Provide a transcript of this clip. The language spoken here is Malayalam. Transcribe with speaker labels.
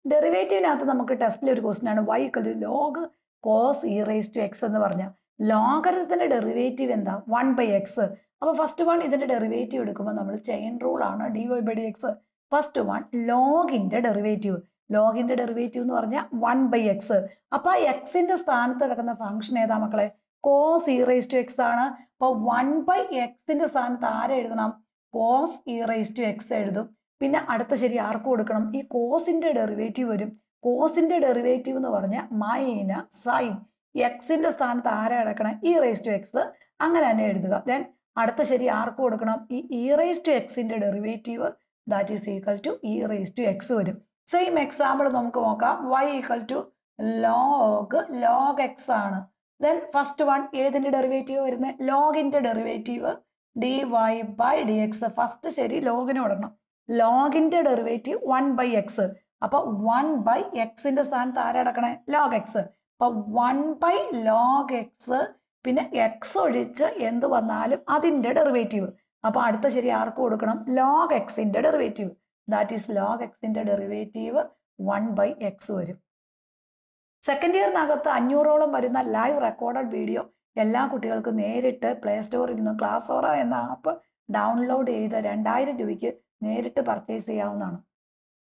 Speaker 1: ഡെറിവേറ്റീവിനകത്ത് നമുക്ക് ടെസ്റ്റിലെ ഒരു ക്വസ്റ്റ്യൻ ആണ് y = log cos e⁻x എന്ന് പറഞ്ഞാൽ ലോഗരിതത്തിന്റെ ഡെറിവേറ്റീവ് എന്താ 1/x. അപ്പോൾ ഫസ്റ്റ് വൺ ഇതിന്റെ ഡെറിവേറ്റീവ് എടുക്കുമ്പോൾ നമ്മൾ ചെയിൻ റൂൾ ആണ് dy/dx. ഫസ്റ്റ് വൺ ലോഗിന്റെ ഡെറിവേറ്റീവ് എന്ന് പറഞ്ഞാൽ 1/x. അപ്പൊ ആ എക്സിന്റെ സ്ഥാനത്ത് കിടക്കുന്ന ഫംഗ്ഷൻ ഏതാ മക്കളെ? cos e⁻x ആണ്. അപ്പൊ 1/xന്റെ സ്ഥാനത്ത് ആരെ എഴുതണം? cos e⁻x എഴുതും. പിന്നെ അടുത്ത ശരി ആർക്ക് കൊടുക്കണം? ഈ കോസിന്റെ ഡെറിവേറ്റീവ് വരും. കോസിന്റെ ഡെറിവേറ്റീവ് എന്ന് പറഞ്ഞാൽ മൈനസ് സൈൻ. എക്സിന്റെ സ്ഥാനത്ത് ആരാ കിടക്കണം? e⁻x. അങ്ങനെ തന്നെ എഴുതുക. ദെൻ അടുത്ത ശരി ആർക്ക് കൊടുക്കണം? ഈ e⁻xന്റെ derivative that is equal to e⁻x വരും. സെയിം എക്സാമ്പിൾ നമുക്ക് നോക്കാം. y = log x ആണ്. ദെൻ ഫസ്റ്റ് വൺ ഏതിന്റെ ഡെറിവേറ്റീവ് വരുന്നത്? ലോഗിന്റെ ഡെറിവേറ്റീവ് dy/dx. ഫസ്റ്റ് ശരി ലോഗിന് കൊടുക്കണം. ലോഗിന്റെ ഡെറിവേറ്റീവ് 1/x. അപ്പൊ 1/xന്റെ സ്ഥാനത്ത് ആരാ കിടക്കണേ? log x. അപ്പൊ 1/log x പിന്നെ x ഒഴിച്ച് എന്ത് വന്നാലും അതിന്റെ ഡെറിവേറ്റീവ്. അപ്പൊ അടുത്ത ശരി ആർക്ക് കൊടുക്കണം? log xന്റെ ഡെറിവേറ്റീവ്. ദാറ്റ് ഈസ് log xന്റെ ഡെറിവേറ്റീവ് 1/x വരും. സെക്കൻഡ് ഇയറിനകത്ത് 500ഓളം വരുന്ന ലൈവ് റെക്കോർഡഡ് വീഡിയോ എല്ലാ കുട്ടികൾക്കും നേരിട്ട് പ്ലേ സ്റ്റോറിൽ നിന്ന് ക്ലാസ്സോറ എന്ന ആപ്പ് ഡൗൺലോഡ് ചെയ്ത് 2000 രൂപയ്ക്ക് നേരിട്ട് പർച്ചേസ് ചെയ്യാവുന്നതാണ്.